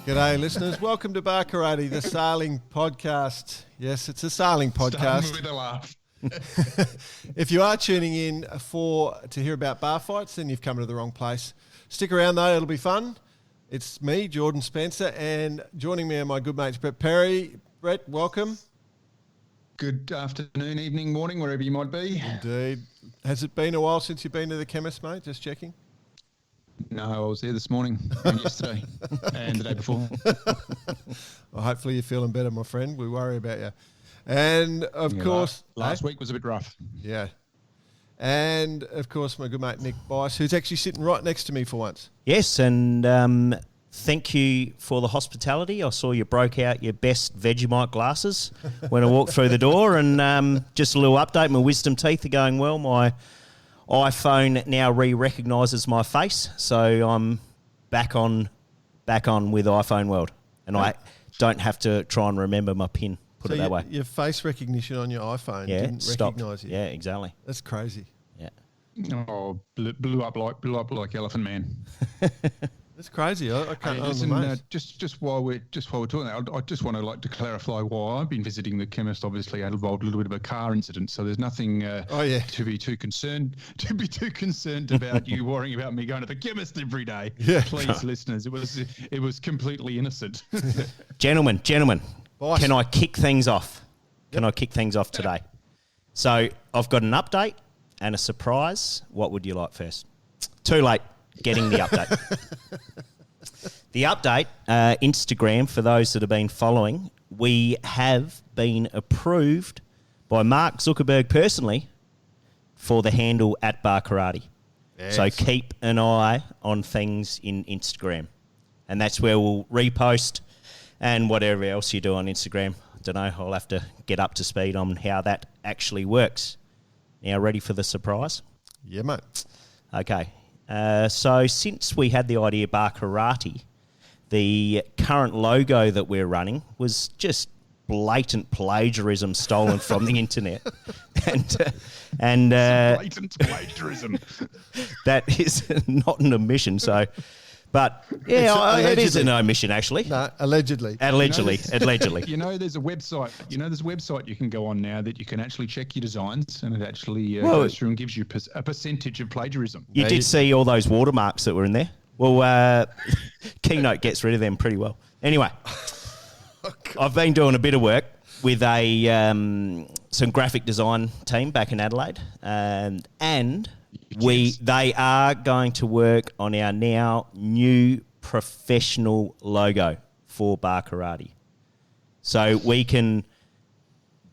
G'day, listeners. Welcome to Bar Karate, the sailing podcast. Yes, it's a sailing podcast. Starting with a laugh. If you are tuning in to hear about bar fights, then you've come to the wrong place. Stick around though; it'll be fun. It's me, Jordan Spencer, and joining me are my good mates Brett Perry. Brett, welcome. Good afternoon, evening, morning, wherever you might be. Indeed. Has it been a while since you've been to the chemist, mate? Just checking. No, I was there this morning and yesterday and the day before. Well, hopefully you're feeling better, my friend. We worry about you. And, of course... Last week was a bit rough. Yeah. And, of course, my good mate Nick Bice, who's actually sitting right next to me for once. Yes, and thank you for the hospitality. I saw you broke out your best Vegemite glasses when I walked through the door. And just a little update, my wisdom teeth are going well. My iPhone now recognises my face, so I'm back on with iPhone world. And I don't have to try and remember my PIN, put it that way. Your face recognition on your iPhone didn't recognise you. Yeah, exactly. That's crazy. Yeah. Oh, blew up like Elephant Man. That's crazy. I can't. Listen, just while we're talking, I just want to clarify why I've been visiting the chemist. Obviously, I involved a little bit of a car incident, so there's nothing to be too concerned about you worrying about me going to the chemist every day. Yeah. Please, listeners, it was completely innocent. Gentlemen, Boss. can I kick things off? Can I kick things off today? So I've got an update and a surprise. What would you like first? Too late. Getting the update. The update, Instagram, for those that have been following, we have been approved by Mark Zuckerberg personally for the handle at Bar Karate. Yes. So keep an eye on things in Instagram. And that's where we'll repost and whatever else you do on Instagram. I don't know, I'll have to get up to speed on how that actually works. Now, ready for the surprise? Yeah, mate. Okay. So since we had the idea Bar Karate, the current logo that we're running was just blatant plagiarism stolen from the internet. And blatant plagiarism. That is not an omission, so... But, yeah, it is an omission, actually. No, allegedly. Allegedly. You know, there's a website you can go on now that you can actually check your designs, and it actually goes through and gives you a percentage of plagiarism. You did see all those watermarks that were in there? Well, Keynote gets rid of them pretty well. Anyway, I've been doing a bit of work with some graphic design team back in Adelaide, and they are going to work on our now new professional logo for Bar Karate. So we can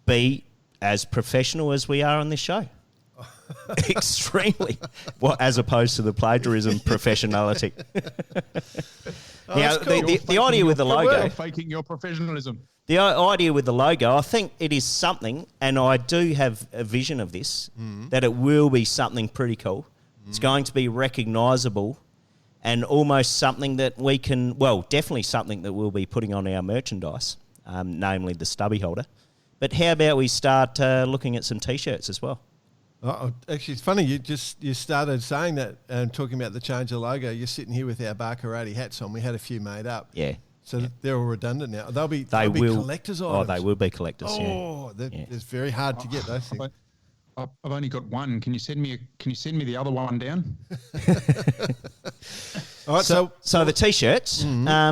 be as professional as we are on this show. Extremely. Well, as opposed to the plagiarism professionality. Now, cool. the idea with the logo... You're faking your professionalism. The idea with the logo, I think it is something, and I do have a vision of this, that it will be something pretty cool. It's going to be recognisable and almost something that we can, definitely something that we'll be putting on our merchandise, namely the stubby holder. But how about we start looking at some T-shirts as well? Actually, it's funny, you started saying that and talking about the change of logo. You're sitting here with our Bar Karate hats on. We had a few made up. Yeah. So they're all redundant now. They'll be collector's items. Oh, they will be collectors. It's very hard to get those things. I've only got one. Can you send me the other one down? All right. So the T-shirts. Now,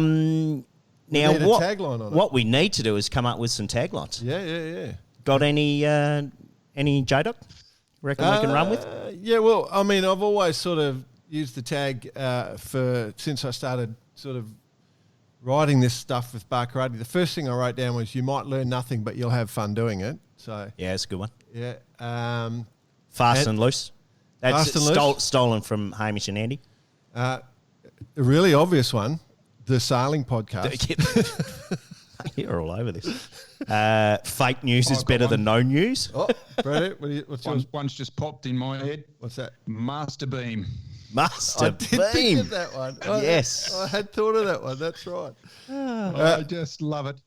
tagline on what we need to do is come up with some taglines. Yeah. Got any JDoc? Reckon we can run with? Yeah. Well, I mean, I've always sort of used the tag since I started sort of writing this stuff with Bar Karate. The first thing I wrote down was, "You might learn nothing, but you'll have fun doing it." So yeah, it's a good one. Yeah. Fast and loose. That's Fast and loose? Stolen from Hamish and Andy. A really obvious one, the sailing podcast. You're all over this. Fake news is better than no news. Oh, Brett, what's yours? One's just popped in my head. What's that? Master Beam. Master I did Beam. think of that one. Yes. I had thought of that one. That's right. I just love it.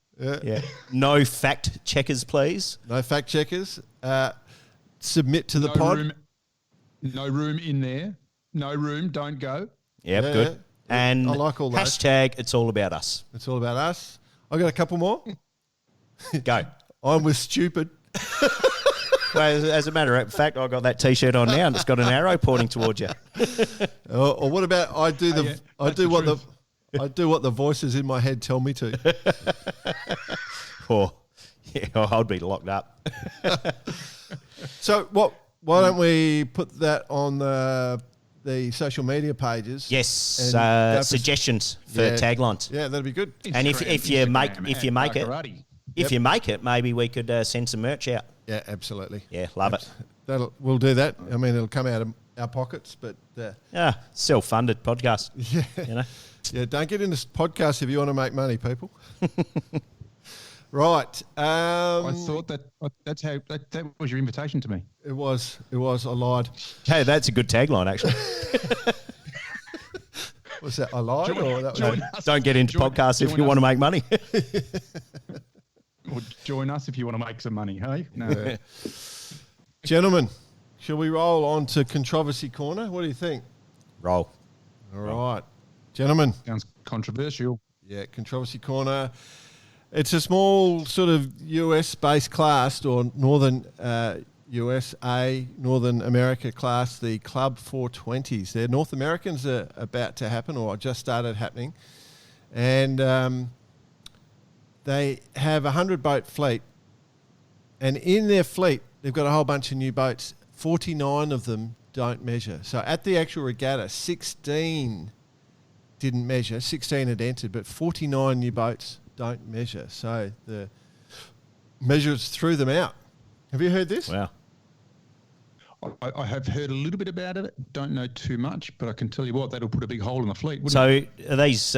Yeah. No fact checkers, please. No fact checkers. Submit to the pod. No room in there. No room. Don't go. Yep, good. And I like all those. hashtag it's all about us. It's all about us. I got a couple more. Go. I'm with stupid. Well, as a matter of fact, I got that T-shirt on now, and it's got an arrow pointing towards you. Or what about I do what the voices in my head tell me to. Yeah, I'd be locked up. So why don't we put that on the social media pages? Yes, suggestions for taglines. Yeah, that'd be good. And if you make it, maybe we could send some merch out. Yeah, absolutely. Yeah, love it. We'll do that. I mean, it'll come out of our pockets, but self-funded podcast. Yeah, you know. Yeah, don't get into podcasts if you want to make money, people. Right. I thought that was your invitation to me. It was. I lied. Hey, that's a good tagline, actually. Was that I lied? Don't get into podcasts if you want to make money. Or join us if you want to make some money, hey? No. Gentlemen, shall we roll on to Controversy Corner? What do you think? Roll. All right. Gentlemen. Sounds controversial. Yeah, Controversy Corner. It's a small sort of US-based class, or Northern Northern America class, the Club 420s. They're North Americans are about to happen, or just started happening. And they have a 100-boat fleet. And in their fleet, they've got a whole bunch of new boats. 49 of them don't measure. So at the actual regatta, 16 didn't measure. 16 had entered, but 49 new boats don't measure. So the measures threw them out. Have you heard this? Wow. I have heard a little bit about it. Don't know too much, but I can tell you what, that'll put a big hole in the fleet. So are these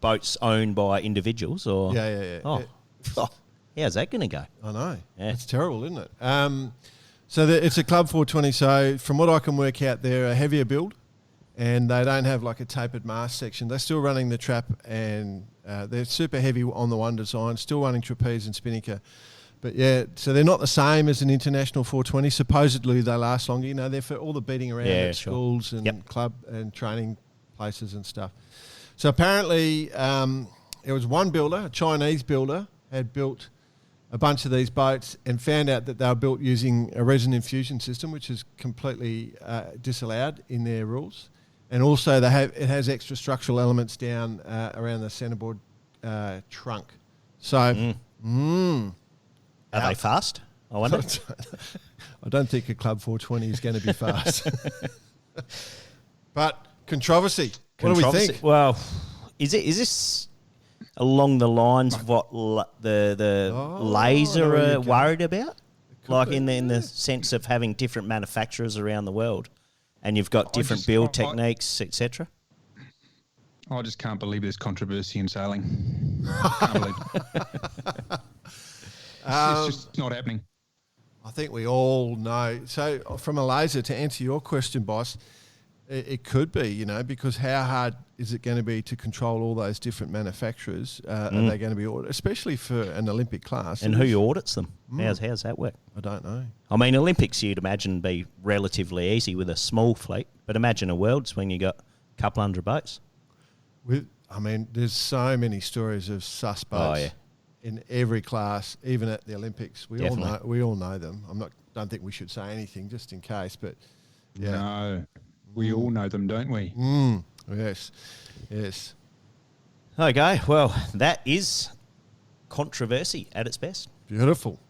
boats owned by individuals or? Yeah. Oh, how's that going to go? I know. Yeah. It's terrible, isn't it? So it's a Club 420. So from what I can work out, they're a heavier build, and they don't have like a tapered mast section. They're still running the trap, and they're super heavy on the one design, still running trapeze and spinnaker. But yeah, so they're not the same as an international 420. Supposedly they last longer. You know, they're for all the beating around at schools and club and training places and stuff. So apparently there was one builder, a Chinese builder, had built a bunch of these boats and found out that they were built using a resin infusion system, which is completely disallowed in their rules. And also it has extra structural elements down around the centerboard trunk. So... Are they fast? I wonder. I don't think a Club 420 is going to be fast. But controversy. What do we think? Well, is this along the lines of what the laser are worried about? Like in the sense of having different manufacturers around the world, and you've got different build techniques, etc. I just can't believe there's controversy in sailing. Can't believe it. It's just not happening. I think we all know. So from a laser, to answer your question, boss, it could be, you know, because how hard is it going to be to control all those different manufacturers? Are they going to be audited, especially for an Olympic class? And who audits them? How's that work? I don't know. I mean, Olympics you'd imagine be relatively easy with a small fleet, but imagine a Worlds when you got a couple hundred boats. There's so many stories of sus boats. Oh, yeah. In every class, even at the Olympics, we Definitely. all know them. Don't think we should say anything just in case, but yeah, no, we all know them, don't we? Yes. Okay, well, that is controversy at its best. Beautiful.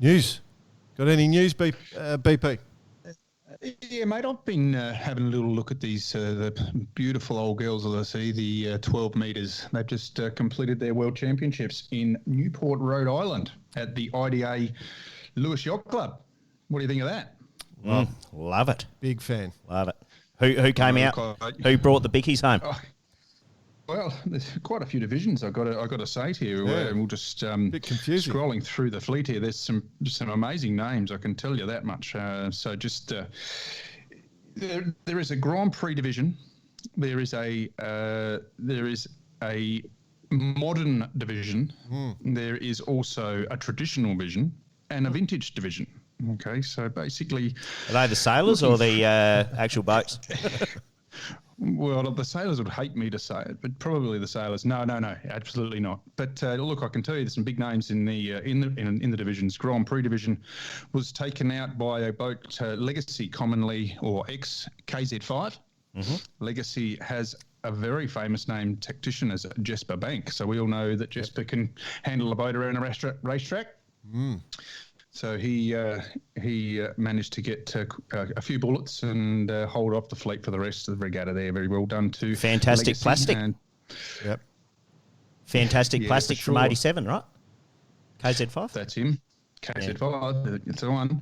News. Got any news, BP? Yeah, mate, I've been having a little look at these the beautiful old girls that I see, the 12 metres. They've just completed their World Championships in Newport, Rhode Island at the IDA Lewis Yacht Club. What do you think of that? Love it. Big fan. Love it. Who came out? Who brought the bickies home? Well, there's quite a few divisions I've got to say to you. And we'll just bit confusing. Scrolling through the fleet here. There's some amazing names. I can tell you that much. So just there is a Grand Prix division. There is a modern division. There is also a traditional division and a vintage division. Okay, so basically... Are they the sailors or the actual boats? Well, the sailors would hate me to say it, but probably the sailors. No, absolutely not. But look, I can tell you there's some big names in the divisions. Grand Prix division was taken out by a boat, Legacy, commonly or ex KZ5. Mm-hmm. Legacy has a very famous name tactician as Jesper Bank, so we all know that Jesper can handle a boat around a racetrack. Mm. So he managed to get a few bullets and hold off the fleet for the rest of the regatta there. Very well done to Fantastic Legacy. plastic. Yep. Fantastic plastic from 87, right? KZ5? That's him. KZ5, it's the one.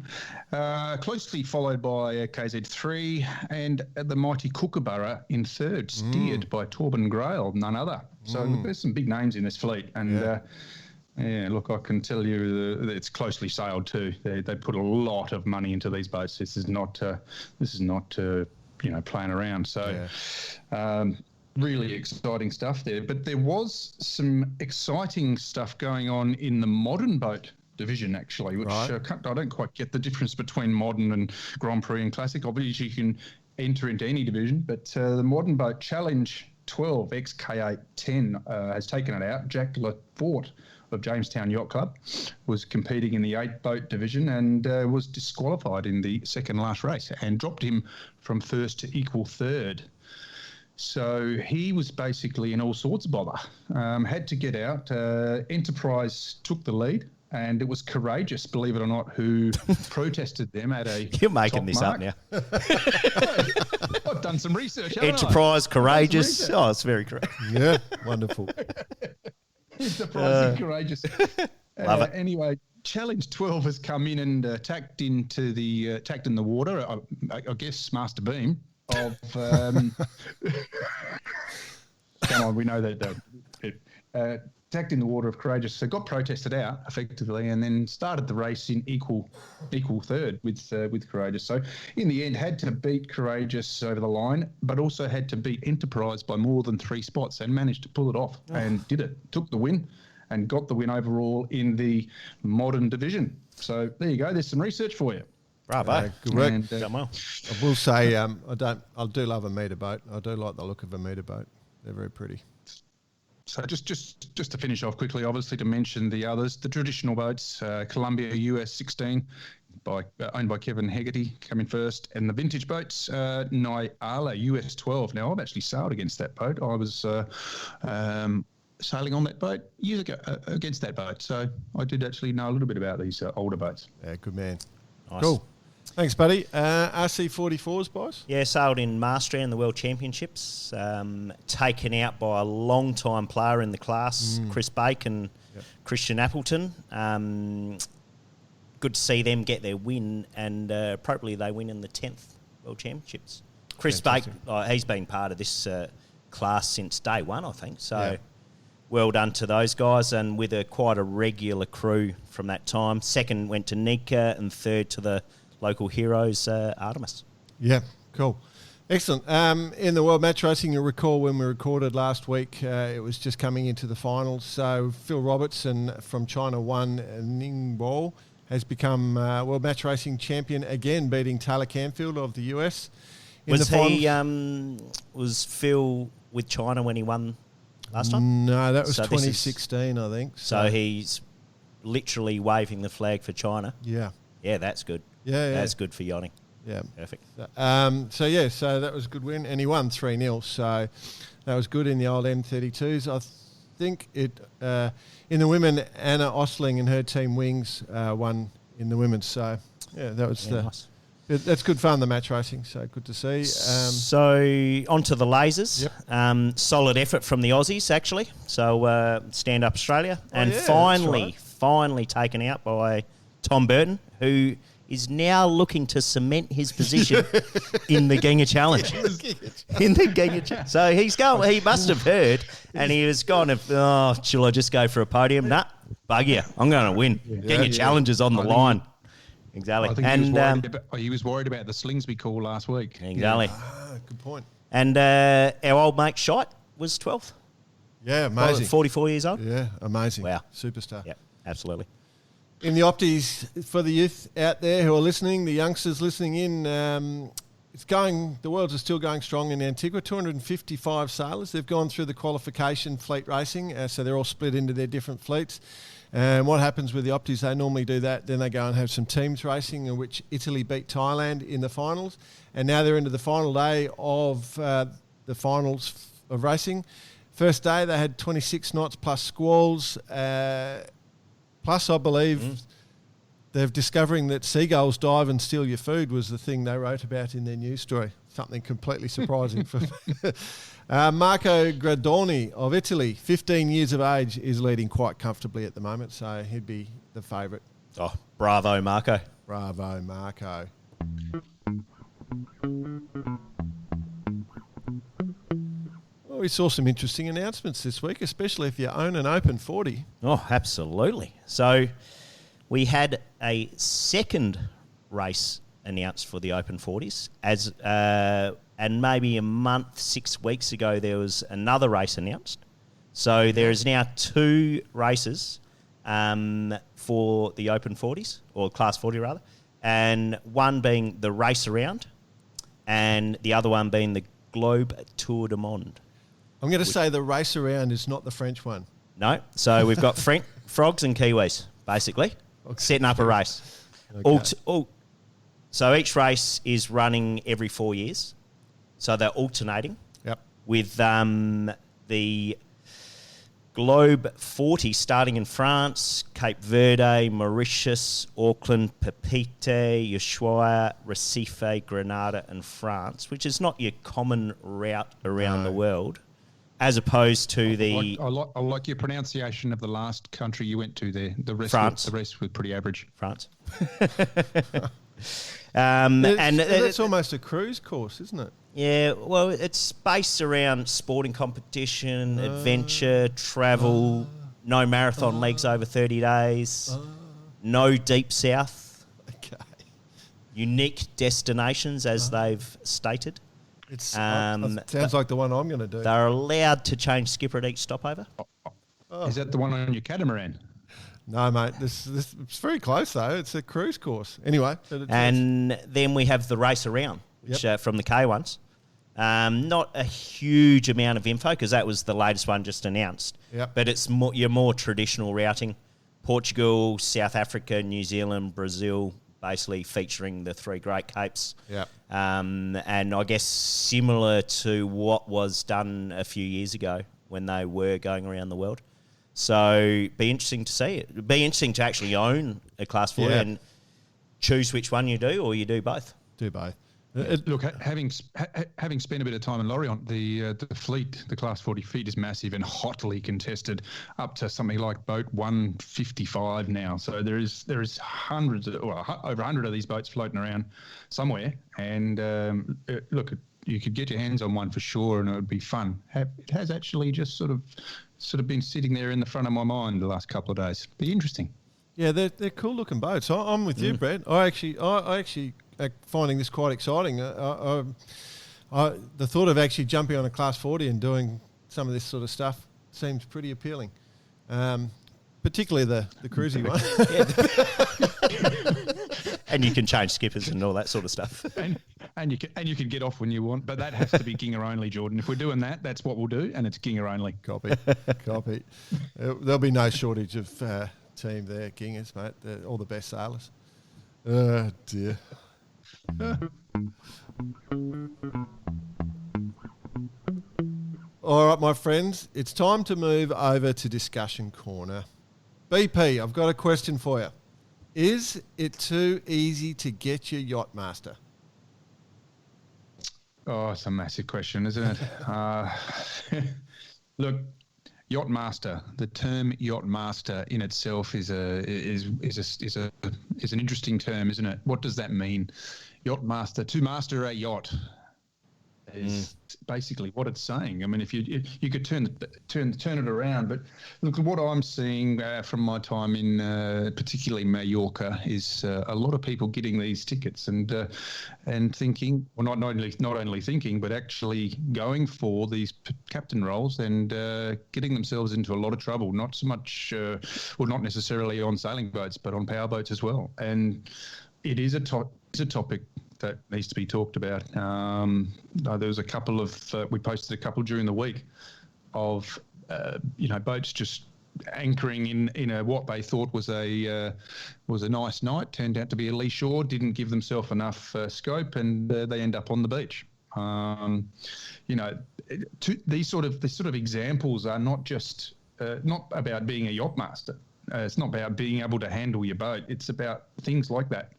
Closely followed by KZ3 and the mighty Kookaburra in third, steered by Torben Grail, none other. So there's some big names in this fleet. And look, I can tell you that it's closely sailed too. They put a lot of money into these boats. This is not playing around. So really exciting stuff there. But there was some exciting stuff going on in the modern boat division, actually, which I don't quite get the difference between modern and Grand Prix and Classic. Obviously, you can enter into any division, but the modern boat Challenge 12 XK810 has taken it out. Jack Lafort of Jamestown Yacht Club was competing in the 8-boat division and was disqualified in the second last race and dropped him from first to equal third. So he was basically in all sorts of bother. Had to get out. Enterprise took the lead, and it was Courageous, believe it or not, who protested them at a You're making this mark. up now. I've done some research, Enterprise, Courageous. Oh, it's very correct. Yeah, wonderful. Enterprise and Courageous. Love it. Anyway, Challenge 12 has come in and tacked in the water, I guess Master Beam, of... come on, we know that... tacked in the water of Courageous, so got protested out effectively, and then started the race in equal third with Courageous. So in the end, had to beat Courageous over the line, but also had to beat Enterprise by more than 3 spots, and managed to pull it off and did it. Took the win and got the win overall in the modern division. So there you go. There's some research for you. Bravo. Good work. And, well. I will say I do love a meter boat. I do like the look of a meter boat. They're very pretty. So just to finish off quickly, obviously to mention the others, the traditional boats, Columbia US 16, owned by Kevin Hegarty, coming first, and the vintage boats, Nyala US 12. Now, I've actually sailed against that boat. I was sailing on that boat years ago against that boat, so I did actually know a little bit about these older boats. Yeah, good man. Nice. Cool. Thanks, buddy. RC44s, boys? Yeah, sailed in Mastery in the World Championships, taken out by a long-time player in the class, Chris Bacon, Christian Appleton. Good to see them get their win, and appropriately they win in the 10th World Championships. Chris Bacon, he's been part of this class since day one, I think, so well done to those guys, and with quite a regular crew from that time. Second went to Nika, and third to the local heroes, Artemis. Yeah, cool. Excellent. In the World Match Racing, you'll recall when we recorded last week, it was just coming into the finals. So Phil Robertson from China 1, Ningbo, has become World Match Racing champion again, beating Taylor Canfield of the US. Was Phil with China when he won last time? No, that was 2016, I think. So he's literally waving the flag for China. Yeah. Yeah, that's good. Yeah. That's good for yachting. Yeah. Perfect. So that was a good win, and he won 3-0. So that was good in the old M32s. I think in the women, Anna Osling and her team Wings won in the women's. So yeah, that was nice. That's good fun, the match racing. So good to see. So on to the lasers. Yep. Solid effort from the Aussies, actually. So Stand Up Australia, and finally taken out by Tom Burton, who is now looking to cement his position in the Ginga Challenge. So he must have heard, and he was going to, shall I just go for a podium? Nah, bug you. I'm going to win. Ginga Challenge is on the line. Exactly. I think he was worried about the Slingsby call last week. Exactly. Yeah. Good point. And our old mate Shite was 12th. Yeah, amazing. 44 years old. Yeah, amazing. Wow. Superstar. Yeah, absolutely. In the Opties, for the youth out there who are listening, the youngsters listening in, the worlds are still going strong in Antigua. 255 sailors. They've gone through the qualification fleet racing, so they're all split into their different fleets. And what happens with the Opties, they normally do that. Then they go and have some teams racing, in which Italy beat Thailand in the finals. And now they're into the final day of the finals of racing. First day, they had 26 knots plus squalls. Plus, I believe they're discovering that seagulls dive and steal your food was the thing they wrote about in their news story. Something completely surprising for Marco Gradoni of Italy, 15 years of age, is leading quite comfortably at the moment, so he'd be the favourite. Oh, bravo, Marco. Bravo, Marco. Well, we saw some interesting announcements this week, especially if you own an Open 40. Oh, absolutely. So we had a second race announced for the Open 40s, and maybe a month, 6 weeks ago, there was another race announced. So there is now 2 races for the Open 40s, or Class 40 rather, and one being the Race Around, and the other one being the Globe Tour du Monde. I'm going to say the Race Around is not the French one. No, so we've got frogs and Kiwis, basically, setting up a race. Okay. So each race is running every 4 years. So they're alternating. Yep. With the Globe 40 starting in France, Cape Verde, Mauritius, Auckland, Papeete, Ushuaia, Recife, Grenada and France, which is not your common route around the world, as opposed to I like your pronunciation of the last country you went to there. The rest France. The rest were pretty average. France. That's almost a cruise course, isn't it? Yeah, well, it's based around sporting competition, adventure, travel, no marathon legs over 30 days, no deep south, unique destinations as they've stated. It sounds like the one I'm going to do. They're allowed to change skipper at each stopover. Is that the one on your catamaran? No, mate. This it's very close though. It's a cruise course. Anyway, and then we have the Race Around, which from the K ones. Not a huge amount of info because that was the latest one just announced. Yep. But it's your more traditional routing: Portugal, South Africa, New Zealand, Brazil, basically featuring the 3 Great Capes. Yep. And I guess similar to what was done a few years ago when they were going around the world. So be interesting to see it. It'd be interesting to actually own a Class 40 and choose which one you do, or you do both. Do both. Look, having spent a bit of time in Lorient, the fleet, the Class 40 fleet is massive and hotly contested, up to something like boat 155 now. So there is hundreds, over 100 of these boats floating around somewhere. And look, you could get your hands on one for sure, and it would be fun. It has actually just sort of been sitting there in the front of my mind the last couple of days. Be interesting. Yeah, they're cool looking boats. I'm with you, Brad. I actually finding this quite exciting. The thought of actually jumping on a Class 40 and doing some of this sort of stuff seems pretty appealing, particularly the cruisy one. And you can change skippers and all that sort of stuff. And you can get off when you want, but that has to be Ginger only, Jordan. If we're doing that, that's what we'll do, and it's Ginger only. Copy. There'll be no shortage of team there, Gingers, mate. They're all the best sailors. Oh, dear. All right, my friends, it's time to move over to Discussion Corner. BP, I've got a question for you. Is it too easy to get your Yachtmaster? Oh, it's a massive question, isn't it? Look, Yachtmaster. The term Yachtmaster in itself is an interesting term, isn't it? What does that mean? Yachtmaster, to master a yacht. is basically what it's saying. I mean, if you could turn it around, but look, what I'm seeing from my time in particularly Mallorca is a lot of people getting these tickets and thinking, well, not only thinking, but actually going for these captain roles and getting themselves into a lot of trouble. Not so much, well, not necessarily on sailing boats, but on powerboats as well. And it is a topic that needs to be talked about. There was a couple of we posted a couple during the week of boats just anchoring in a what they thought was a nice night, turned out to be a lee shore, didn't give themselves enough scope, and they end up on the beach. These sort of examples are not just not about being a yachtmaster. It's not about being able to handle your boat. It's about things like that.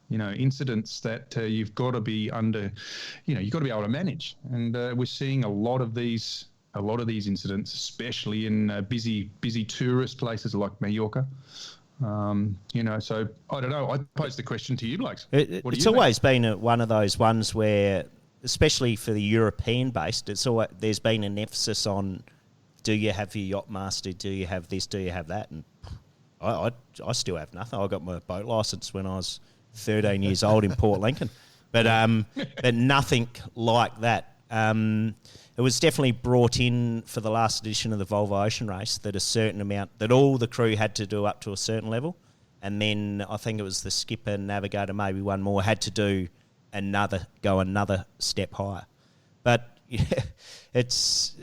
Incidents that you've got to be under, you've got to be able to manage. And we're seeing a lot of these incidents, especially in busy tourist places like Mallorca. So I don't know. I pose the question to you, blokes. It's always been one of those ones where, especially for the European based, there's been an emphasis on, do you have your yachtmaster? Do you have this? Do you have that? And I still have nothing. I got my boat license when I was 13 years old in Port Lincoln, but nothing like that. It was definitely brought in for the last edition of the Volvo Ocean Race that a certain amount, that all the crew had to do up to a certain level, and then I think it was the skipper, navigator, maybe one more, had to do another step higher. But yeah, it's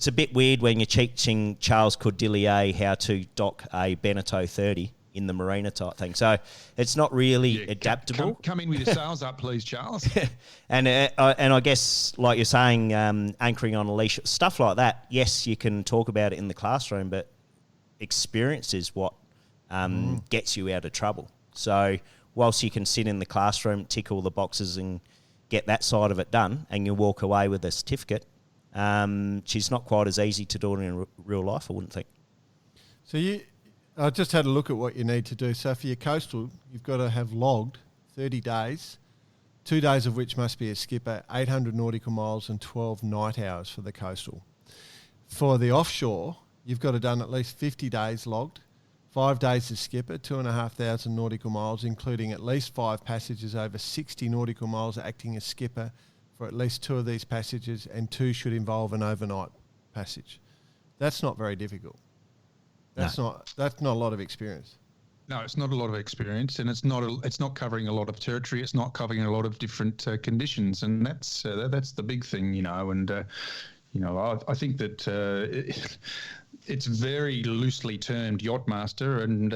a bit weird when you're teaching Charles Cordelier how to dock a Beneteau 30 in the marina type thing. So it's not really adaptable. Come in with your sails up, please, Charles. And I guess, like you're saying, anchoring on a leash, stuff like that, yes, you can talk about it in the classroom, but experience is what gets you out of trouble. So whilst you can sit in the classroom, tick all the boxes and get that side of it done, and you walk away with a certificate, she's not quite as easy to do it in real life, I wouldn't think. So I just had a look at what you need to do. So for your coastal, you've got to have logged 30 days, 2 days of which must be a skipper, 800 nautical miles and 12 night hours for the coastal. For the offshore, you've got to done at least 50 days logged, 5 days as skipper, 2,500 nautical miles, including at least 5 passages over 60 nautical miles acting as skipper for at least 2 of these passages, and 2 should involve an overnight passage. That's not very difficult. That's not a lot of experience. No, it's not a lot of experience, and it's not covering a lot of territory. It's not covering a lot of different conditions, and that's the big thing, And I think that it's very loosely termed yachtmaster, and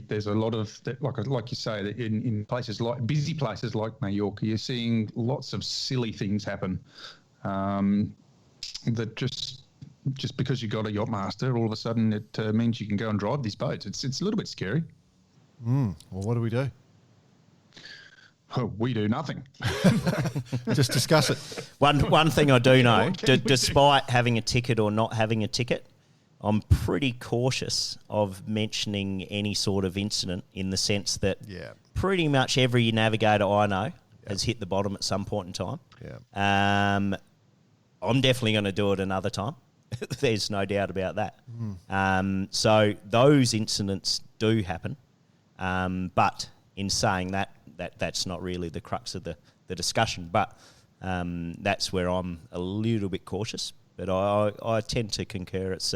there's a lot of that, like you say, that in places like busy places like Mallorca, you're seeing lots of silly things happen that just because you got a yachtmaster, all of a sudden it means you can go and drive these boats. It's a little bit scary. Well, what do we do? Oh, we do nothing. Just discuss it. One thing I do know, despite having a ticket or not having a ticket, I'm pretty cautious of mentioning any sort of incident, in the sense that pretty much every navigator I know has hit the bottom at some point in time. I'm definitely going to do it another time. There's no doubt about that. So those incidents do happen. But in saying that's not really the crux of the discussion. But that's where I'm a little bit cautious. But I tend to concur. It's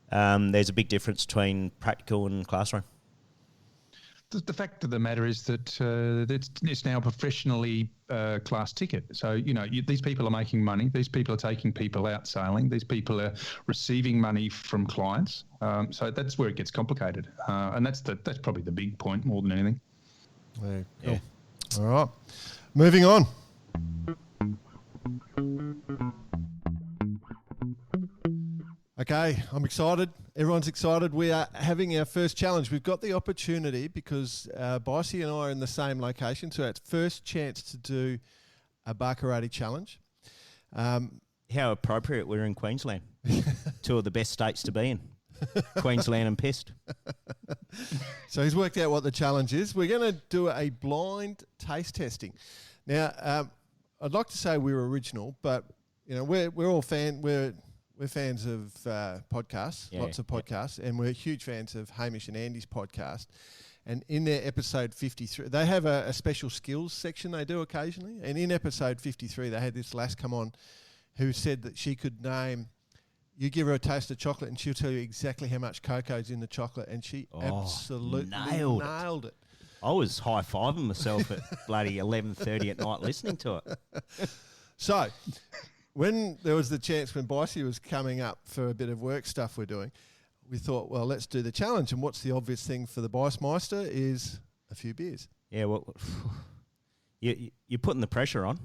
there's a big difference between practical and classroom. The fact of the matter is that it's now a professionally class ticket. So, these people are making money. These people are taking people out sailing. These people are receiving money from clients. So that's where it gets complicated. And that's probably the big point more than anything. Cool. Yeah. All right. Moving on. Okay, I'm excited. Everyone's excited. We are having our first challenge. We've got the opportunity because Bicey and I are in the same location, so it's first chance to do a Barcarati challenge. How appropriate, we're in Queensland. 2 of the best states to be in. Queensland and pissed. So he's worked out what the challenge is. We're going to do a blind taste testing. Now, I'd like to say we were original, but we're all we're fans of podcasts, lots of podcasts, and we're huge fans of Hamish and Andy's podcast. And in their episode 53, they have a special skills section they do occasionally. And in episode 53, they had this lass come on who said that she could name. You give her a taste of chocolate and she'll tell you exactly how much cocoa's in the chocolate, and she absolutely nailed it. I was high-fiving myself at bloody 11:30 at night listening to it. So, when there was the chance when Bicey was coming up for a bit of work stuff we're doing, we thought, well, let's do the challenge. And what's the obvious thing for the Bicemeister is a few beers. Yeah, well, you're putting the pressure on.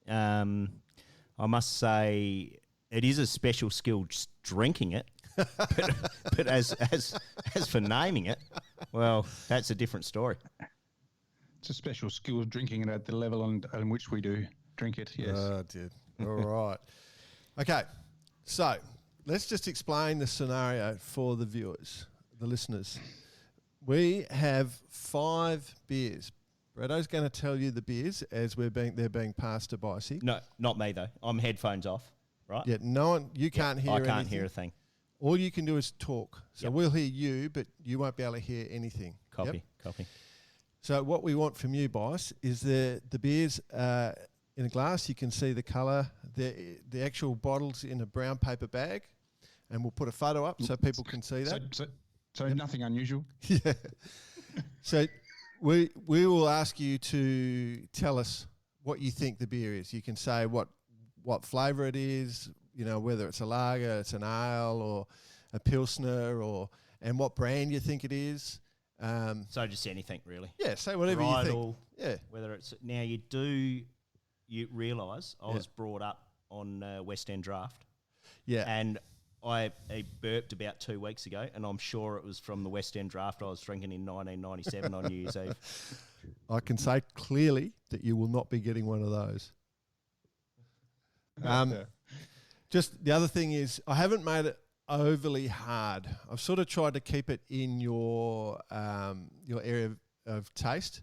I must say it is a special skill just drinking it. But as for naming it, well, that's a different story. It's a special skill drinking it at the level on which we do drink it, yes. Oh, dude. All right. Okay, so let's just explain the scenario for the viewers, the listeners. We have 5 beers. Bretto's going to tell you the beers as they're being passed to Bicey. No, not me, though. I'm headphones off, right? Yeah, you can't hear anything. I can't hear a thing. All you can do is talk. So we'll hear you, but you won't be able to hear anything. Copy. So what we want from you, Bice, is the beers in a glass. You can see the colour. The actual bottle's in a brown paper bag, and we'll put a photo up so people can see that. So nothing unusual? Yeah. So we will ask you to tell us what you think the beer is. You can say what flavour it is, whether it's a lager, it's an ale, or a pilsner, and what brand you think it is. So just anything, really. Yeah, say whatever you think. Yeah. Whether it's now you realise I was brought up on West End Draft. Yeah. And I burped about 2 weeks ago, and I'm sure it was from the West End Draft I was drinking in 1997 on New Year's Eve. I can say clearly that you will not be getting one of those. Just the other thing is, I haven't made it overly hard. I've sort of tried to keep it in your area of taste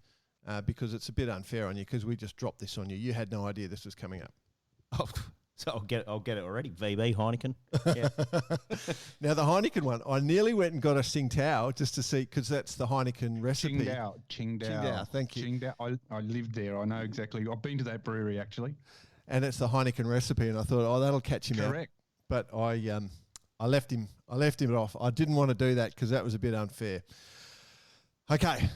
because it's a bit unfair on you because we just dropped this on you. You had no idea this was coming up. Oh, so I'll get it already. VB Heineken. Yeah. Now the Heineken one, I nearly went and got a Tsingtao just to see because that's the Heineken recipe. Tsingtao. Thank you. Tsingtao. I lived there. I know exactly. I've been to that brewery actually. And it's the Heineken recipe, and I thought, that'll catch him out. Correct. But I left him off. I didn't want to do that because that was a bit unfair. Okay.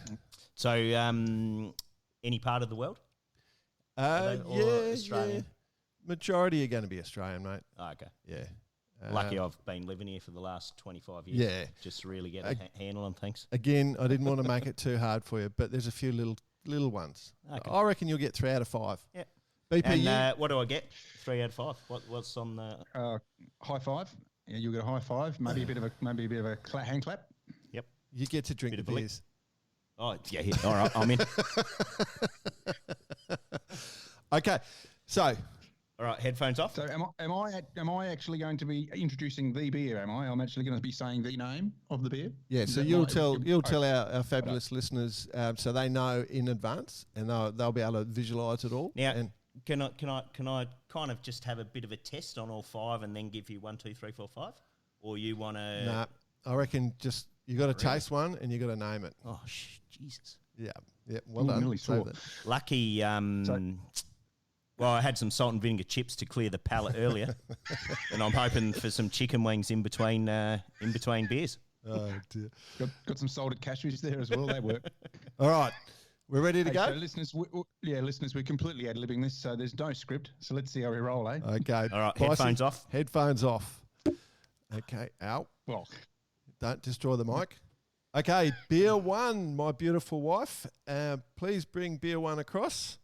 So, any part of the world? Australian? Yeah. Majority are going to be Australian, mate. Oh, okay. Yeah. Lucky I've been living here for the last 25 years. Yeah. Just to really get a handle on things. Again, I didn't want to make it too hard for you, but there's a few little ones. Okay. I reckon you'll get 3 out of 5. Yeah. BPU. And what do I get? 3 out of 5. What's on the high five? Yeah, you'll get a high five. Maybe a bit of a hand clap. Yep. You get to drink the beers. Oh yeah. All right, I'm in. Okay, so all right, headphones off. So am I actually going to be introducing the beer? I'm actually going to be saying the name of the beer. Yeah. So you'll tell our fabulous listeners so they know in advance and they'll be able to visualise it all. Now. Can I kind of just have a bit of a test on all 5 and then give you 1, 2, 3, 4, 5? Or you want to? Nah, I reckon just you got to taste one and you got to name it. Oh, Jesus! Yeah. Well done. Really Lucky. Well, I had some salt and vinegar chips to clear the palate earlier, and I'm hoping for some chicken wings in between beers. Oh dear! Got some salted cashews there as well. They work. All right. We're ready to go? So listeners, we're completely ad-libbing this, so there's no script. So let's see how we roll, eh? Okay. All right, headphones off. Headphones off. Okay, out. Well, don't destroy the mic. Okay, beer 1, my beautiful wife. Please bring beer 1 across.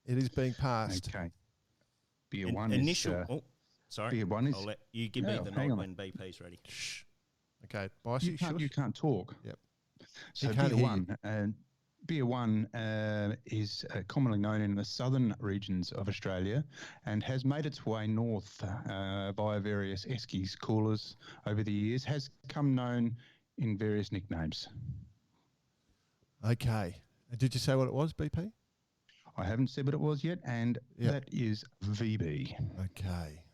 It is being passed. Okay. Beer 1 initial. Sorry. Beer 1 is... I'll let you give me the nod when BP's ready. Shh. Okay, Bicey, you can't talk. Yep. So Beer 1 is commonly known in the southern regions of Australia and has made its way north via various eskies coolers over the years, has come known in various nicknames. Okay. Did you say what it was, BP? I haven't said what it was yet, and that is VB.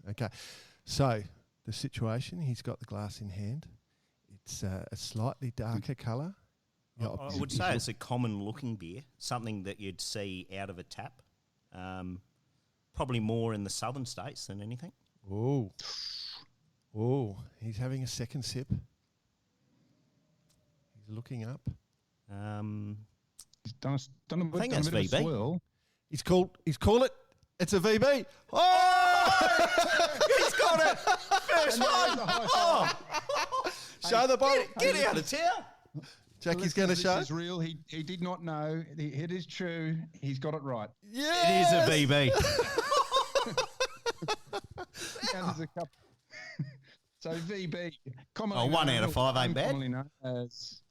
Okay. So the situation, he's got the glass in hand. It's a slightly darker colour. I would say it's a common-looking beer, something that you'd see out of a tap. Probably more in the southern states than anything. Oh, he's having a second sip. He's looking up. He's done a I think that's VB. Swirl. He's called it. It's a VB. Oh! He's got it. First one. Oh! Show the bottle. Get out of town. Jackie's going to show. This is real. He did not know. It is true. He's got it right. Yes! It is a VB. There's a couple. So VB. 1 out of 5 ain't bad. Commonly known as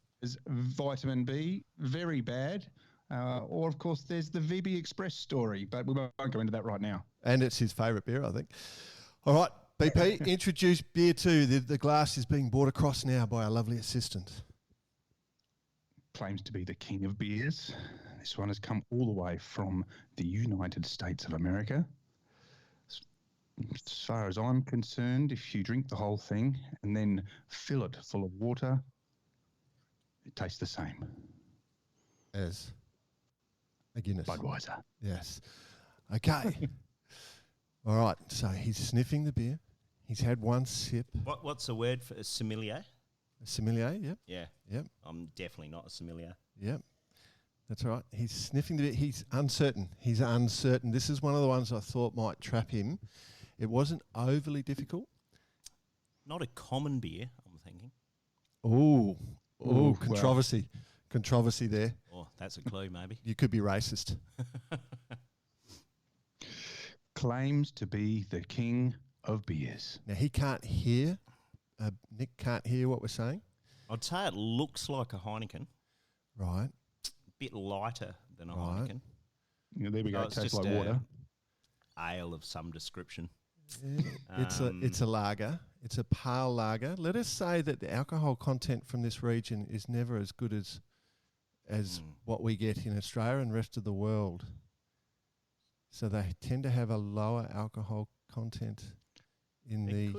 vitamin B. Very bad. Or, of course, there's the VB Express story, but we won't go into that right now. And it's his favourite beer, I think. All right, BP, introduce beer 2. The glass is being brought across now by our lovely assistant. Claims to be the king of beers. This one has come all the way from the United States of America. As far as I'm concerned, if you drink the whole thing and then fill it full of water, it tastes the same. As a Guinness. Budweiser. Yes. Okay. All right, so he's sniffing the beer. He's had one sip. What's the word for a sommelier? A sommelier, yep. Yeah. Yep. I'm definitely not a sommelier. Yep. That's right. He's sniffing the beer. He's uncertain. This is one of the ones I thought might trap him. It wasn't overly difficult. Not a common beer, I'm thinking. Oh, controversy. Well. Controversy there. Oh, that's a clue, maybe. You could be racist. Claims to be the king of beers. Now, he can't hear. Nick can't hear what we're saying. I'd say it looks like a Heineken. Right. A bit lighter than a Heineken. Yeah, there we go. It tastes like water. Ale of some description. Yeah. It's a lager. It's a pale lager. Let us say that the alcohol content from this region is never as good as what we get in Australia and the rest of the world. So they tend to have a lower alcohol content in the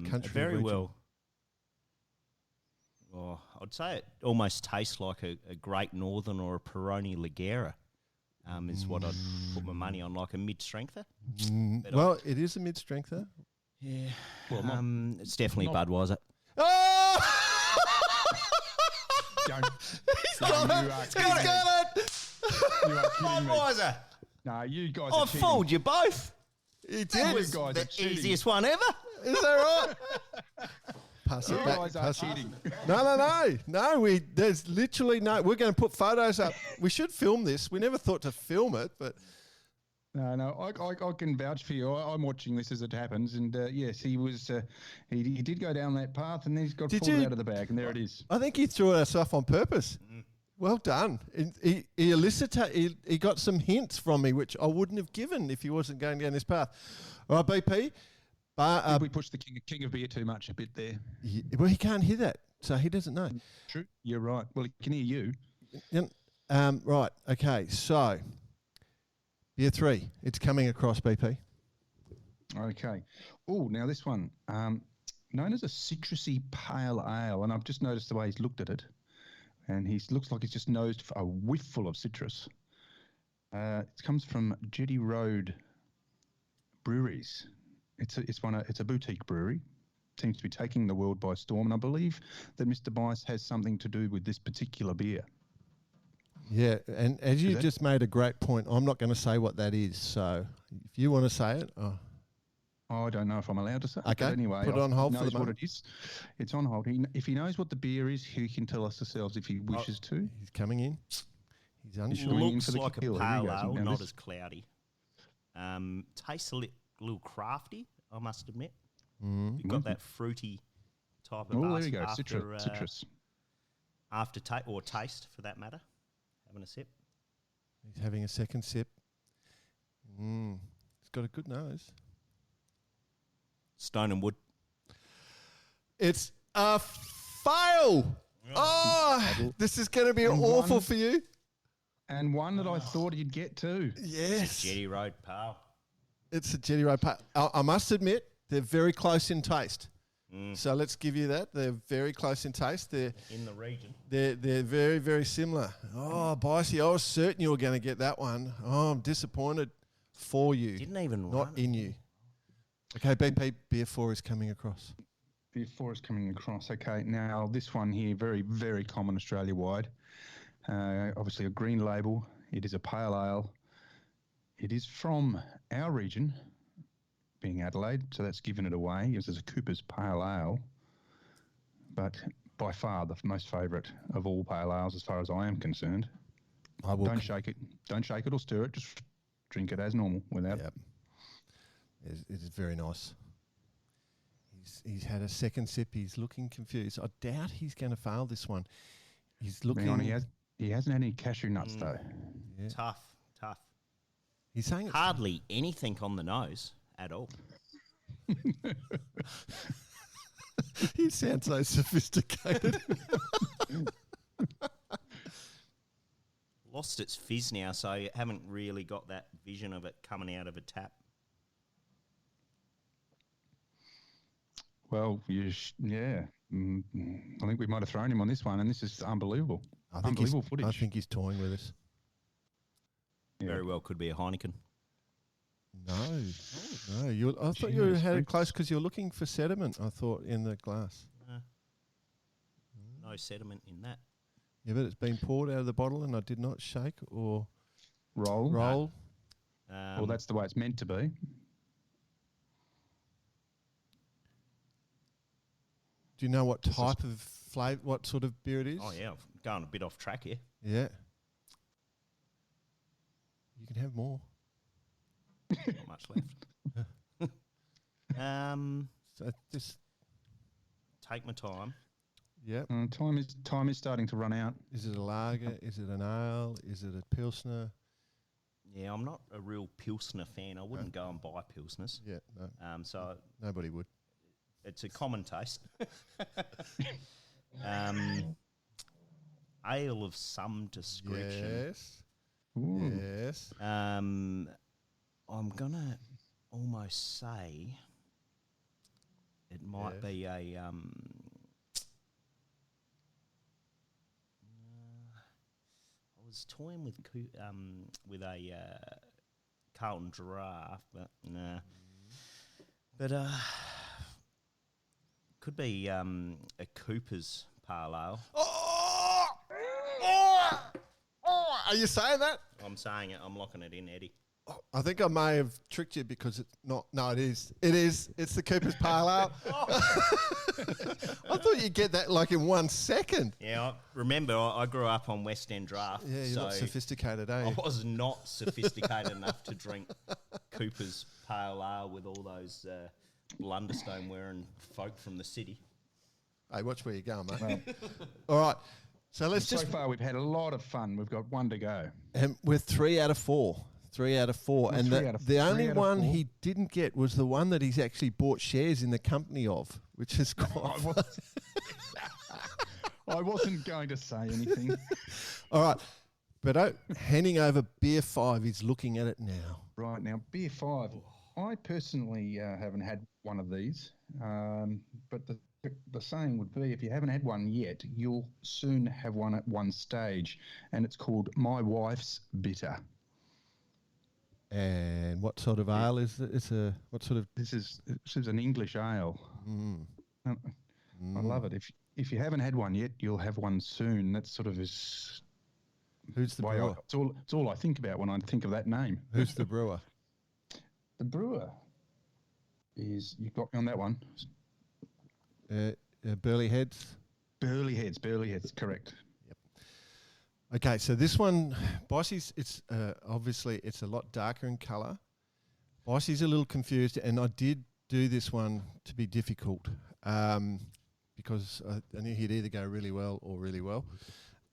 country. Very region. well. Oh, I'd say it almost tastes like a Great Northern or a Peroni Ligera. Is what I'd put my money on, like a mid-strengther. Well, it is a mid-strengther. Yeah. Well, it's definitely Budweiser. Oh! He's got it! You are kidding me. Budweiser. No, you guys I are cheating. fooled you both. You did. That was the easiest one ever. Is that right? Pass it back. You guys are cheating. No. There's literally no. We're going to put photos up. We should film this. We never thought to film it, but no. I can vouch for you. I'm watching this as it happens, and yes, he was. He did go down that path, and then he's got pulled out of the bag, and there it is. I think he threw us off on purpose. Well done. He got some hints from me, which I wouldn't have given if he wasn't going down this path. All right, BP. Did we push the king of beer too much a bit there? Well, he can't hear that, so he doesn't know. True. You're right. Well, he can hear you. Right. Okay. So, beer 3. It's coming across, BP. Okay. Oh, now this one, known as a citrusy pale ale, and I've just noticed the way he's looked at it, and he looks like he's just nosed a whiff full of citrus. It comes from Jetty Road Breweries. It's a boutique brewery. Seems to be taking the world by storm, and I believe that Mr. Bice has something to do with this particular beer. Yeah, and as you just made a great point, I'm not going to say what that is. So if you want to say it, I don't know if I'm allowed to say. Okay, but anyway, put it on hold for the moment. What it is. It's on hold. If he knows what the beer is, he can tell us ourselves if he wishes to. He's coming in. He's unsure. Looks like a pale ale, not as cloudy. Tastes a little crafty, I must admit. You've got that fruity type of there you go. Citrus. After taste, for that matter. Having a sip. He's having a second sip. He's got a good nose. Stone and Wood. It's a fail. Oh, this is going to be awful for you. And one that I thought you'd get too. Yes. Jetty Road Pale. It's a Jetty Road Pale. I must admit, they're very close in taste. So let's give you that. They're very close in taste. They're in the region. They're very, very similar. Oh, Bicey, I was certain you were going to get that one. Oh, I'm disappointed for you. Didn't even Not run. in you. Okay, BP Beer 4 is coming across. Beer 4 is coming across. Okay, now this one here, very, very common Australia-wide. Obviously a green label. It is a pale ale. It is from our region, being Adelaide, so that's given it away. This is a Cooper's Pale Ale, but by far the most favourite of all pale ales as far as I am concerned. Don't shake it or stir it, just drink it as normal without... Yep. It is very nice. He's had a second sip. He's looking confused. I doubt he's going to fail this one. He's looking... He hasn't had any cashew nuts, though. Yeah. Tough. He's saying hardly anything on the nose at all. He sounds so sophisticated. Lost its fizz now, so you haven't really got that vision of it coming out of a tap. Well, yeah. I think we might have thrown him on this one, and this is unbelievable. Unbelievable footage. I think he's toying with us. Yeah. Very well could be a Heineken. No. I thought you had it close because you're looking for sediment, I thought, in the glass. No sediment in that. Yeah, but it's been poured out of the bottle and I did not shake or roll. No. Well, that's the way it's meant to be. Do you know what type of flavour, what sort of beer it is? Oh, yeah. I've gone a bit off track here. Yeah. You can have more. Not much left. So just take my time. Yeah. Time is starting to run out. Is it a lager? Is it an ale? Is it a pilsner? Yeah, I'm not a real pilsner fan. I wouldn't go and buy pilsners. Yeah, no. So nobody would. It's a common taste. Ale of some description. Yes. Ooh. Yes. I'm gonna almost say it might be a. I was toying with a Carlton Giraffe, but nah. But could be a Cooper's Pale Ale. Are you saying that? I'm saying it. I'm locking it in, Eddie. I think I may have tricked you because it's not. No, it is. It is. It's the Cooper's Pale Ale. I thought you'd get that like in 1 second. Yeah, remember, I grew up on West End Draft. Yeah, you're not sophisticated, eh? I was not sophisticated enough to drink Cooper's Pale Ale with all those Blunderstone-wearing folk from the city. Hey, watch where you're going, mate. All right. So so far, we've had a lot of fun. We've got one to go. And we're 3 out of 4. 3 out of 4. And the only one he didn't get was the one that he's actually bought shares in the company of, which is quite I wasn't going to say anything. All right. But handing over Beer 5, he's looking at it now. Right, now, Beer 5. I personally haven't had one of these, but the saying would be if you haven't had one yet, you'll soon have one at one stage, and it's called My Wife's Bitter. And what sort of ale is it? This is an English ale. I love it. If you haven't had one yet, you'll have one soon. That sort of is. Who's the brewer? It's all I think about when I think of that name. Who's the brewer? The brewer is, you got me on that one. Burley Heads. Burley Heads, correct. Yep. Okay, so this one, Bossy's, it's obviously it's a lot darker in colour. Bossy's a little confused, and I did do this one to be difficult because I knew he'd either go really well or really well.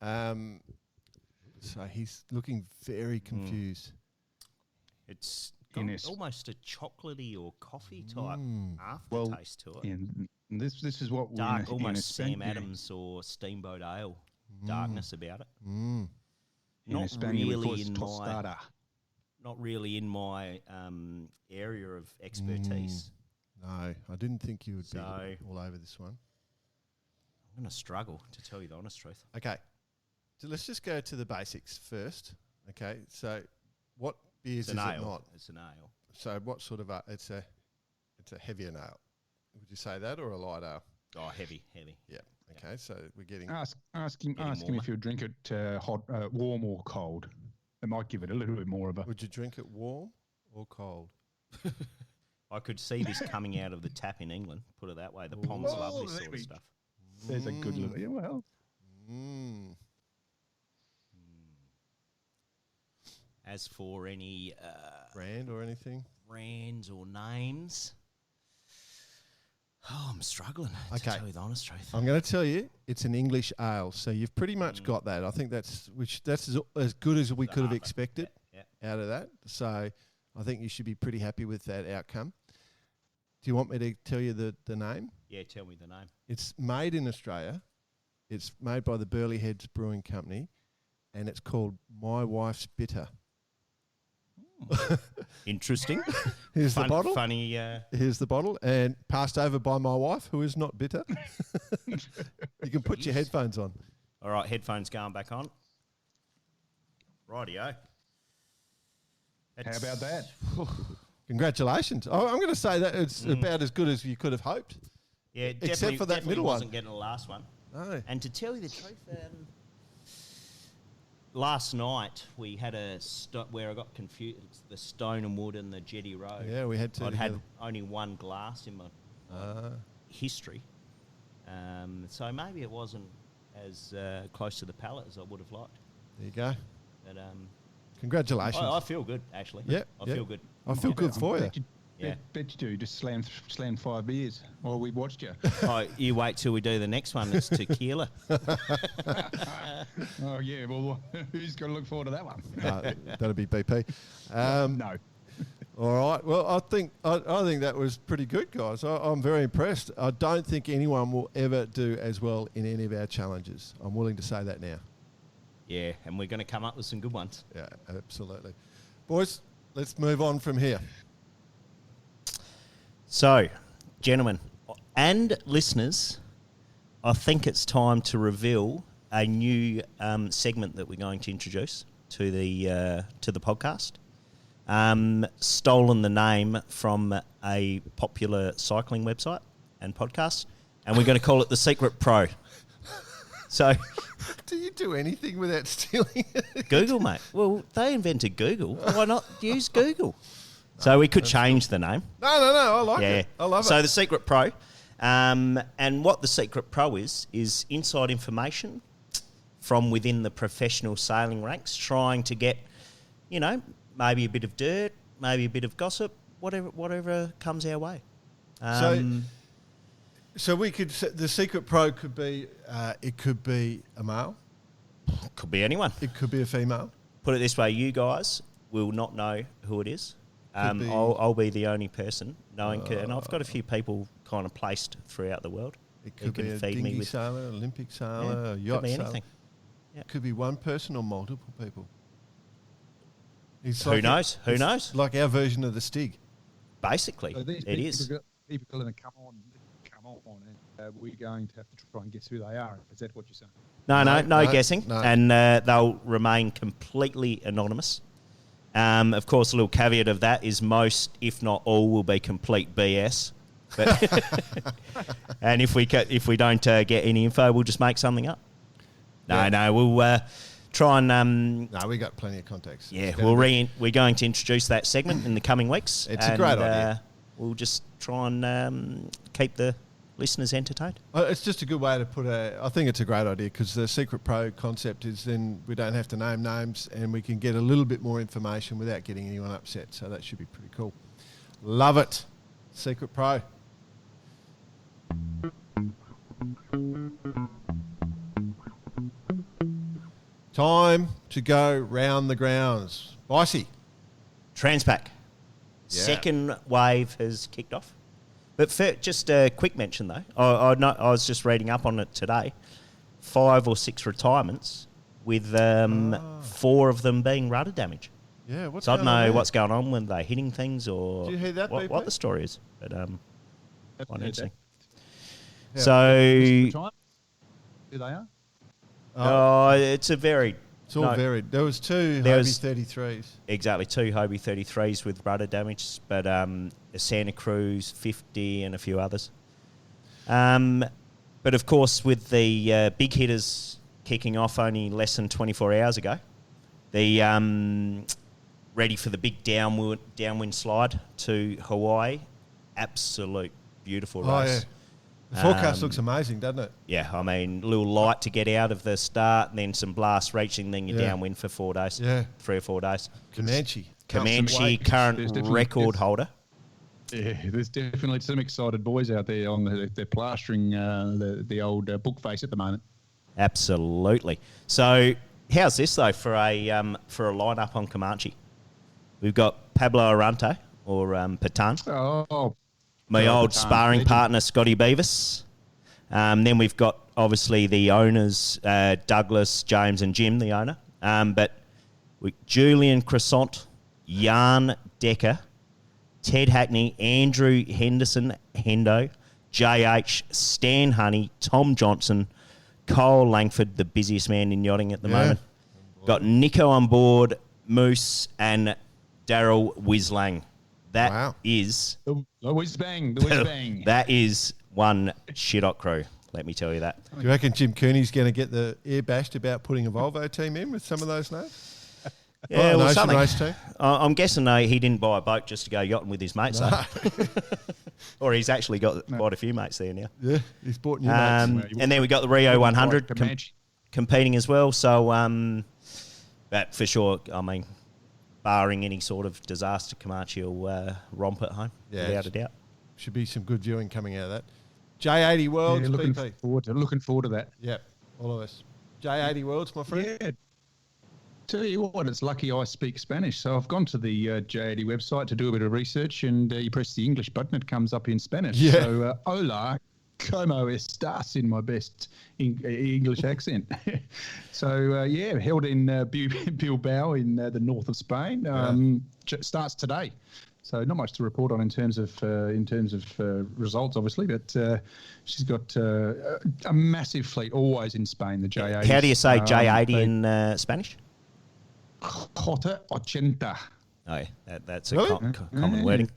So he's looking very confused. It's got almost a chocolatey or coffee type aftertaste to it. Yeah, this is what dark, almost Sam Adams or Steamboat Ale darkness about it. Not Spanish, we call really it in tostada. Not really in my area of expertise. No, I didn't think you would be So- all over this one. I'm going to struggle, to tell you the honest truth. Okay, so let's just go to the basics first. Okay, so what beers It's is an it ale. not? It's an ale. So what sort of it's a heavier ale. Would you say that or a light ale? Oh, heavy. Yeah. Okay, so we're getting Ask him warmer. if he'll drink it hot, warm or cold. It might give it a little bit more of a. Would you drink it warm or cold? I could see this coming out of the tap in England, put it that way. The Poms Oh, love this there sort we- of stuff. There's a good little. Yeah, well, As for any Brand or anything? brands or names, I'm struggling, to Okay. tell you the honest truth. I'm going to tell you, it's an English ale, so you've pretty much got that. I think that's as good as we could have expected out of that. So I think you should be pretty happy with that outcome. Do you want me to tell you the name? Yeah, tell me the name. It's made in Australia. It's made by the Burley Heads Brewing Company, and it's called My Wife's Bitter. Interesting. Here's the bottle. Funny. Here's the bottle, and passed over by my wife, who is not bitter. You can put your headphones on. All right, headphones going back on. Rightio. how about that? Congratulations. I'm going to say that it's about as good as you could have hoped. Yeah, Except for that definitely middle one. wasn't getting the last one. No. And to tell you the truth, last night we had where I got confused. It's the Stone and Wood and the Jetty Road. Yeah, we had two I'd had together. only one glass in my history, so maybe it wasn't as close to the palate as I would have liked. There you go. But Congratulations. I feel good actually. Yeah, I yeah. feel good. I feel good for you. Yeah. Bet you do. Just slammed 5 beers while we watched you. Oh, you wait till we do the next one. It's tequila. Oh yeah. Well, who's got to look forward to that one? That'll be BP. No. All right. Well, I think that was pretty good, guys. I'm very impressed. I don't think anyone will ever do as well in any of our challenges. I'm willing to say that now. Yeah, and we're going to come up with some good ones. Yeah, absolutely. Boys, let's move on from here. So, gentlemen and listeners, I think it's time to reveal a new segment that we're going to introduce to the podcast. Stolen the name from a popular cycling website and podcast, and we're going to call it The Secret Pro. So, Do you do anything without stealing it? Google, mate. Well, they invented Google. Why not use Google? So we could change the name. No. I like it. I love So it. The Secret Pro, and what The Secret Pro is inside information from within the professional sailing ranks, trying to get, maybe a bit of dirt, maybe a bit of gossip, whatever comes our way. So we could. The Secret Pro could be. It could be a male. Could be anyone. It could be a female. Put it this way: you guys will not know who it is. be- I'll be the only person knowing, and I've got a few people kind of placed throughout the world. It who could can be a feed me dinghy with- sailor, Olympic sailor, a could yacht be sailor. anything. Yeah. Could be one person or multiple people. It's Who knows? Who knows? Like our version of the Stig. Basically, So these it is. people are going to come on, and we're going to have to try and guess who they are. Is that what you're saying? No guessing, no. and they'll remain completely anonymous. Of course, a little caveat of that is most, if not all, will be complete BS. But and if we don't get any info, we'll just make something up. No, we'll try and No, we got plenty of contacts. yeah, It's gonna we're going to introduce that segment in the coming weeks. It's a great idea. We'll just try and keep the listeners entertained. It's just a good way to put I think it's a great idea because the Secret Pro concept is then we don't have to name names and we can get a little bit more information without getting anyone upset. So that should be pretty cool. Love it. Secret Pro. Time to go round the grounds. Bicey. Transpac. Yeah. Second wave has kicked off. But just a quick mention, though. I was just reading up on it today. 5 or 6 retirements with 4 of them being rudder damage. Yeah, so I don't know what's going on when they're hitting things or do you hear that, what the story is. But quite interesting. Yeah. So who they it's are? It's all varied. There was 2 Hobie 33s. Exactly, 2 Hobie 33s with rudder damage, but a Santa Cruz 50 and a few others. But of course, with the big hitters kicking off only less than 24 hours ago, the ready for the big downwind slide to Hawaii. Absolute beautiful race. Oh, yeah. The forecast looks amazing, doesn't it? Yeah, I mean, a little light to get out of the start, and then some blast reaching, then you're downwind for 4 days. Yeah. 3 or 4 days. Comanche, current record holder. Yeah, there's definitely some excited boys out there they're plastering the old book face at the moment. Absolutely. So, how's this though for a lineup on Comanche? We've got Pablo Arante or Patan. My old Patan, sparring legend. partner Scotty Beavis. Then we've got obviously the owners Douglas, James, and Jim, the owner. But Julian Croissant, Jan Decker, Ted Hackney, Andrew Henderson, Hendo, JH, Stan Honey, Tom Johnson, Cole Langford, the busiest man in yachting at the moment. Got Nico on board, Moose, and Daryl Whizlang. That is... The whiz bang, the whiz bang. That is one shit-hot crew, let me tell you that. Do you reckon Jim Cooney's going to get the ear bashed about putting a Volvo team in with some of those names? Yeah, well, something. Race team? I'm guessing he didn't buy a boat just to go yachting with his mates. No. Or he's actually got quite a few mates there now. Yeah, he's bought new mates. And then we got the Rio 100 competing as well. So, but for sure, I mean, barring any sort of disaster, Comanche will romp at home, without a doubt. Should be some good viewing coming out of that. J80 Worlds, looking PP. Looking forward to that. Yep, all of us. J80 Worlds, my friend. Yeah. Tell you what, it's lucky I speak Spanish. So I've gone to the J80 website to do a bit of research, and you press the English button, it comes up in Spanish. Yeah. So, hola, ¿cómo estás? In my best English accent. So, held in Bilbao in the north of Spain. Starts today. So not much to report on in terms of results, obviously, but she's got a massive fleet always in Spain, the J80. How do you say J80 in Spanish? Jota 80. Oh, yeah. That's a common wording.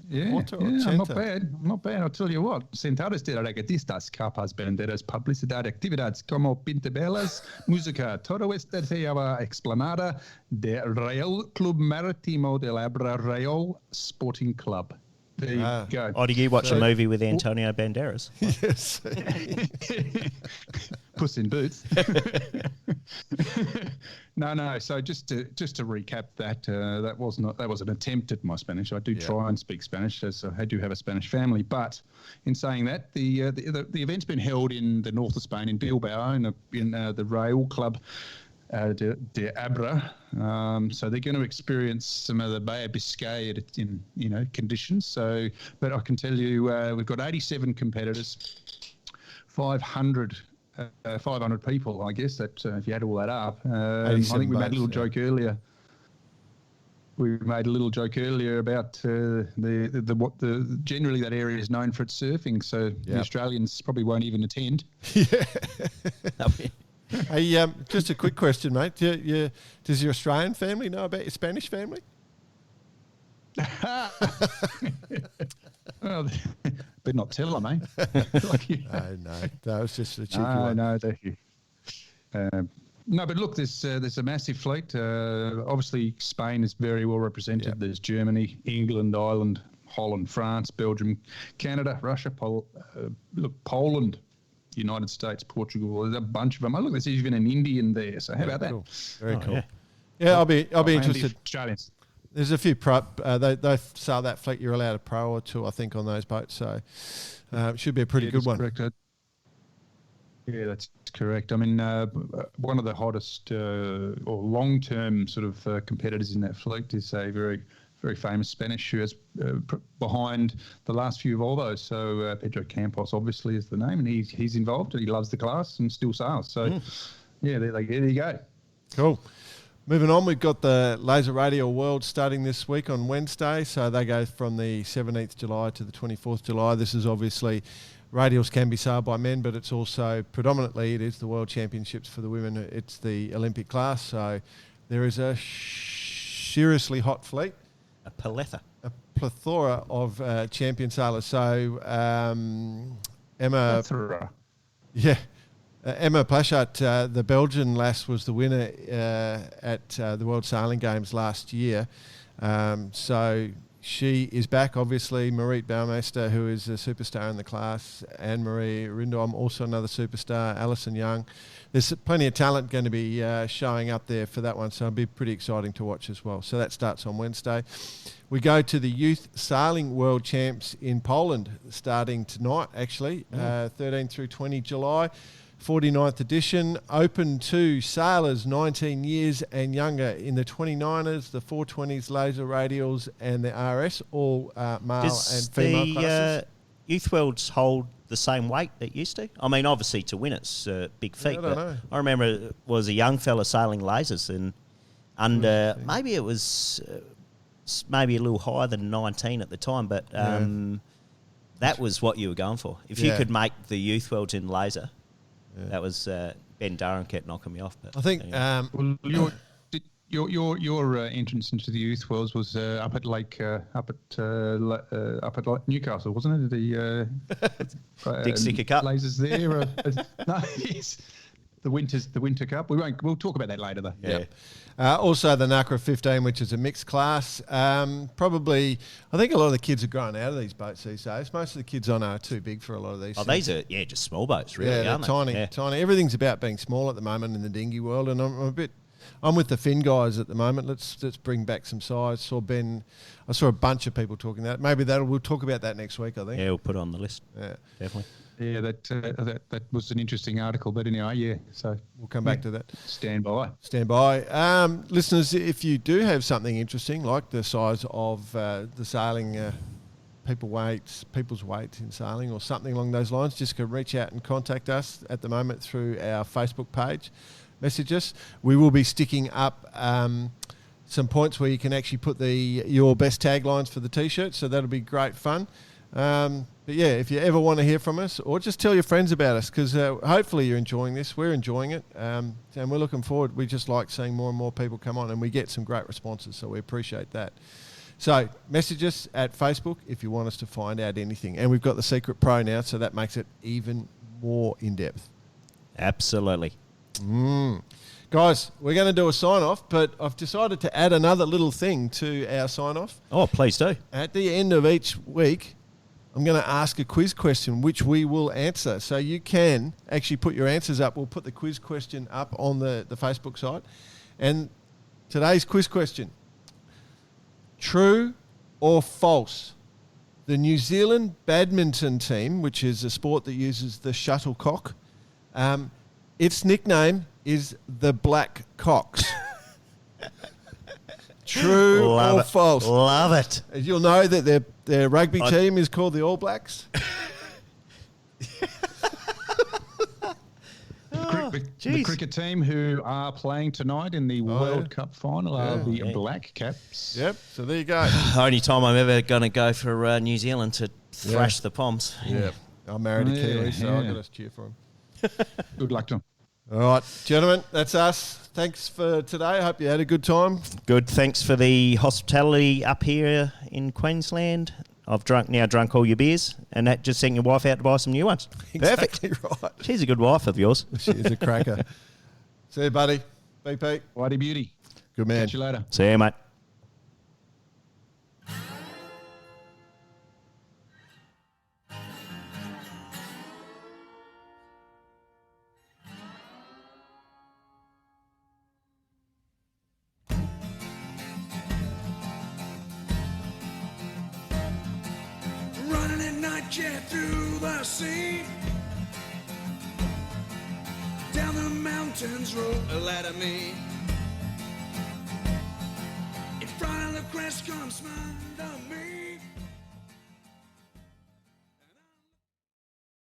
Not bad. I'll tell you what. Centauros de regatistas, capas, banderas, publicidad, actividades como pintabelas, música, todo esto se llama explanada de Real Club Marítimo de Abra Real Sporting Club. There you go. Oh, did you watch a movie with Antonio Banderas? Yes. Puss in Boots. No. So just to recap that that was an attempt at my Spanish. I do try and speak Spanish, as I do have a Spanish family. But in saying that, the event's been held in the north of Spain, in Bilbao, in the Rail Club de Abra. So they're going to experience some of the Bay of Biscay in conditions. So, but I can tell you, we've got 87 competitors, 500 people, I guess, that if you add all that up. I think we made a little joke earlier. We made a little joke earlier about generally that area is known for its surfing, so the Australians probably won't even attend. Hey, just a quick question, mate. Does your Australian family know about your Spanish family? Well, but not tell them, eh? No, it's just a cheeky one. No, thank you. No, but look, there's a massive fleet. Obviously, Spain is very well represented. Yep. There's Germany, England, Ireland, Holland, France, Belgium, Canada, Russia, Poland, United States, Portugal. There's a bunch of them. Oh, look, there's even an Indian there. So how about cool. that? Very cool. Yeah, I'll be interested. Australians. There's a few pro. They sail that fleet. You're allowed a pro or two, I think, on those boats. So it should be a pretty good one. Correct. Yeah, that's correct. I mean, one of the hottest or long-term sort of competitors in that fleet is a very, very famous Spanish who is behind the last few Volvos. So Pedro Campos obviously is the name, and he's involved. He loves the class and still sails. So there you go. Cool. Moving on, we've got the Laser Radio World starting this week on Wednesday. So they go from the 17th July to the 24th July. This is obviously, radials can be sailed by men, but it's also predominantly, it is the World Championships for the women. It's the Olympic class. So there is a seriously hot fleet. A plethora of champion sailors. So Emma... Plethora. Yeah. Emma Plaschart, the Belgian lass, was the winner at the World Sailing Games last year. So she is back, obviously. Mariette Baumeister, who is a superstar in the class. Anne-Marie Rindom, also another superstar. Alison Young. There's plenty of talent going to be showing up there for that one, so it'll be pretty exciting to watch as well. So that starts on Wednesday. We go to the Youth Sailing World Champs in Poland, starting tonight, actually, 13 through 20 July. 49th edition, open to sailors 19 years and younger in the 29ers, the 420s, laser radials, and the RS, all male and female classes. Youth Worlds hold the same weight it used to? I mean, obviously to win it's a big feat. I don't know. I remember it was a young fella sailing lasers and under, maybe it was maybe a little higher than 19 at the time, but that was what you were going for. If you could make the Youth Worlds in laser... Yeah. That was Ben Durham kept knocking me off. But I think well, your entrance into the Youth Worlds was up at Newcastle, wasn't it? The Dick Sticker Cup lasers there. No, yes. The Winter Cup. We'll talk about that later though. Yeah. Also the NACRA 15, which is a mixed class. Probably, I think a lot of the kids are growing out of these boats these days. Most of the kids I know are too big for a lot of these. Oh, these are just small boats, really. Yeah, aren't they're tiny. Everything's about being small at the moment in the dinghy world, and I'm with the Finn guys at the moment. Let's bring back some size. I saw a bunch of people talking about it. Maybe we'll talk about that next week, I think. Yeah, we'll put it on the list. Yeah, definitely. Yeah, that was an interesting article, but anyway, yeah. So we'll come back to that. Stand by. Listeners, if you do have something interesting, like the size of the sailing, people's weights in sailing, or something along those lines, just go reach out and contact us at the moment through our Facebook page. Message us. We will be sticking up some points where you can actually put your best taglines for the T-shirt, so that'll be great fun. But yeah, if you ever want to hear from us, or just tell your friends about us, because hopefully you're enjoying this. We're enjoying it, and we're looking forward. We just like seeing more and more people come on, and we get some great responses, so we appreciate that. So message us at Facebook if you want us to find out anything. And we've got the Secret Pro now, so that makes it even more in-depth. Absolutely. Guys, we're going to do a sign-off, but I've decided to add another little thing to our sign-off. Oh, please do. At the end of each week, I'm going to ask a quiz question, which we will answer. So you can actually put your answers up. We'll put the quiz question up on the Facebook site. And today's quiz question, true or false? The New Zealand badminton team, which is a sport that uses the shuttlecock, its nickname is the Black Cocks. True or false? Love it. You'll know that their rugby team is called the All Blacks. The cricket team who are playing tonight in the World Cup final are the Black Caps. Yep, so there you go. Only time I'm ever going to go for New Zealand to thrash the Poms. Yeah, I'm married to Kiwi, so I've got to cheer for him. Good luck to them. All right, gentlemen, that's us. Thanks for today. I hope you had a good time. Good. Thanks for the hospitality up here in Queensland. I've drunk all your beers, and that just sent your wife out to buy some new ones. Exactly Perfect. Right. She's a good wife of yours. She is a cracker. See you, buddy. BP. Whitey Beauty. Good man. Catch you later. See you, mate. Jet through the sea, down the mountains roll a ladder me. In front of the crest comes smile.